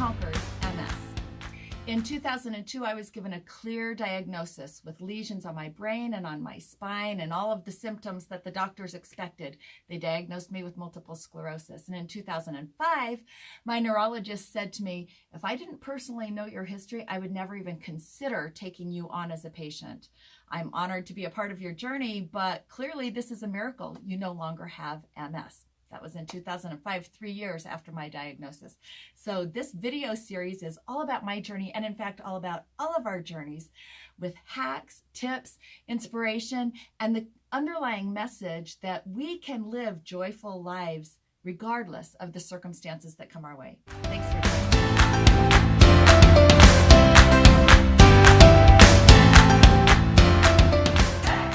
conquered MS. In 2002, I was given a clear diagnosis with lesions on my brain and on my spine and all of the symptoms that the doctors expected. They diagnosed me with multiple sclerosis. And in 2005, my neurologist said to me, if I didn't personally know your history, I would never even consider taking you on as a patient. I'm honored to be a part of your journey, but clearly this is a miracle. You no longer have MS. That was in 2005, 3 years after my diagnosis. So this video series is all about my journey, and in fact, all about all of our journeys, with hacks, tips, inspiration, and the underlying message that we can live joyful lives regardless of the circumstances that come our way. Thanks for joining me.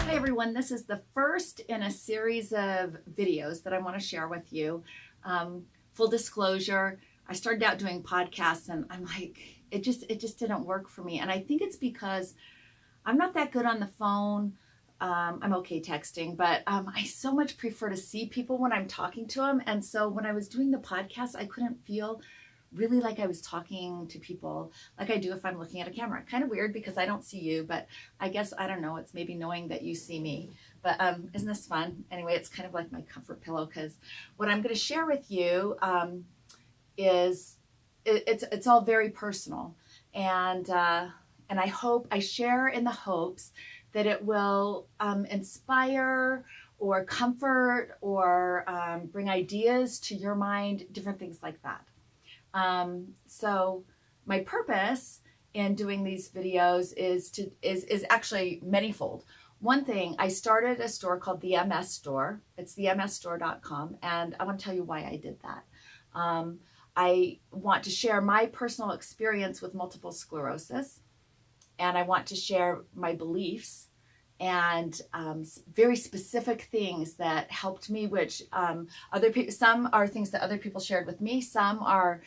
Everyone, this is the first in a series of videos that I want to share with you. Full disclosure, I started out doing podcasts and I'm like, it just didn't work for me. And I think it's because I'm not that good on the phone. I'm okay texting, but I so much prefer to see people when I'm talking to them. And so when I was doing the podcast, I couldn't feel really like I was talking to people like I do if I'm looking at a camera. Kind of weird because I don't see you, but I guess, I don't know, it's maybe knowing that you see me. But isn't this fun? Anyway, it's kind of like my comfort pillow, because what I'm going to share with you is it's all very personal, and I share in the hopes that it will inspire or comfort or bring ideas to your mind, different things like that. So my purpose in doing these videos is actually manyfold. One thing, I started a store called the MS Store. It's themsstore.com, and I want to tell you why I did that. I want to share my personal experience with multiple sclerosis, and I want to share my beliefs and very specific things that helped me, which some are things that other people shared with me. Some are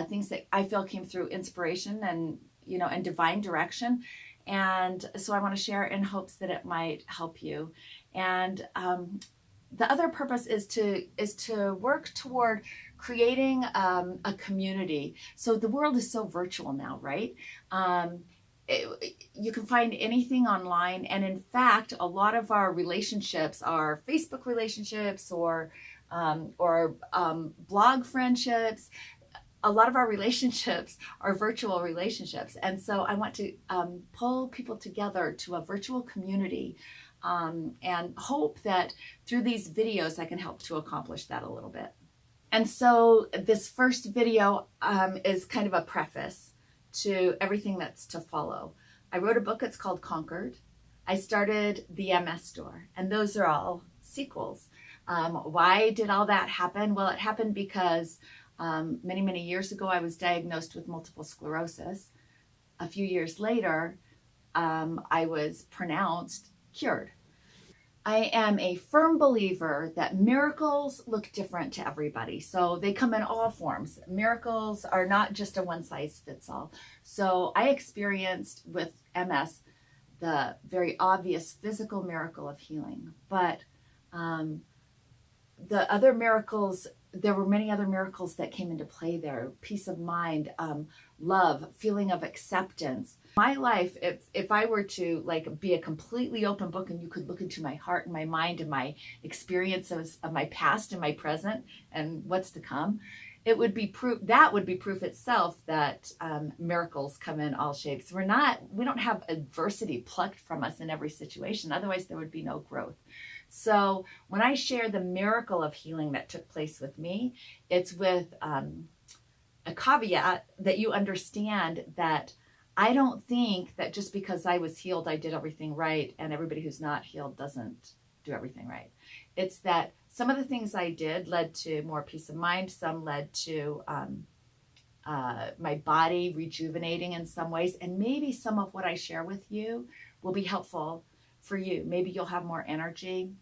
things that I feel came through inspiration and divine direction. And so I want to share in hopes that it might help you. And the other purpose is to work toward creating a community. So the world is so virtual now, right? You can find anything online, and in fact, a lot of our relationships are Facebook relationships or blog friendships. A lot of our relationships are virtual relationships, and so I want to pull people together to a virtual community, and hope that through these videos I can help to accomplish that a little bit. And so this first video is kind of a preface to everything that's to follow. I wrote a book, it's called Conquered. I started the MS Store, and those are all sequels. Why did all that happen? Well, it happened because many, many years ago, I was diagnosed with multiple sclerosis. A few years later, I was pronounced cured. I am a firm believer that miracles look different to everybody. So they come in all forms. Miracles are not just a one size fits all. So I experienced with MS the very obvious physical miracle of healing. But the other miracles, there were many other miracles that came into play there. Peace of mind, love, feeling of acceptance. My life, if I were to be a completely open book and you could look into my heart and my mind and my experiences of my past and my present and what's to come, it would be proof. That would be proof itself that miracles come in all shapes. We don't have adversity plucked from us in every situation. Otherwise, there would be no growth. So when I share the miracle of healing that took place with me, it's with a caveat that you understand that I don't think that just because I was healed, I did everything right, and everybody who's not healed doesn't do everything right. It's that some of the things I did led to more peace of mind. Some led to my body rejuvenating in some ways. And maybe some of what I share with you will be helpful for you. Maybe you'll have more energy.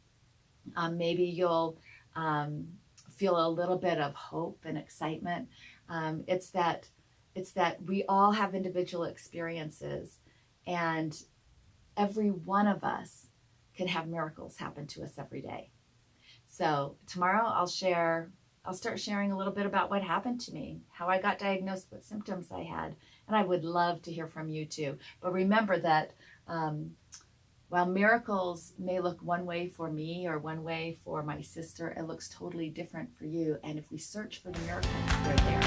Maybe you'll feel a little bit of hope and excitement. It's that we all have individual experiences, and every one of us can have miracles happen to us every day. So tomorrow I'll share I'll start sharing a little bit about what happened to me, how I got diagnosed, what symptoms I had. And I would love to hear from you too. But remember that while miracles may look one way for me or one way for my sister, it looks totally different for you. And if we search for the miracles, they're there.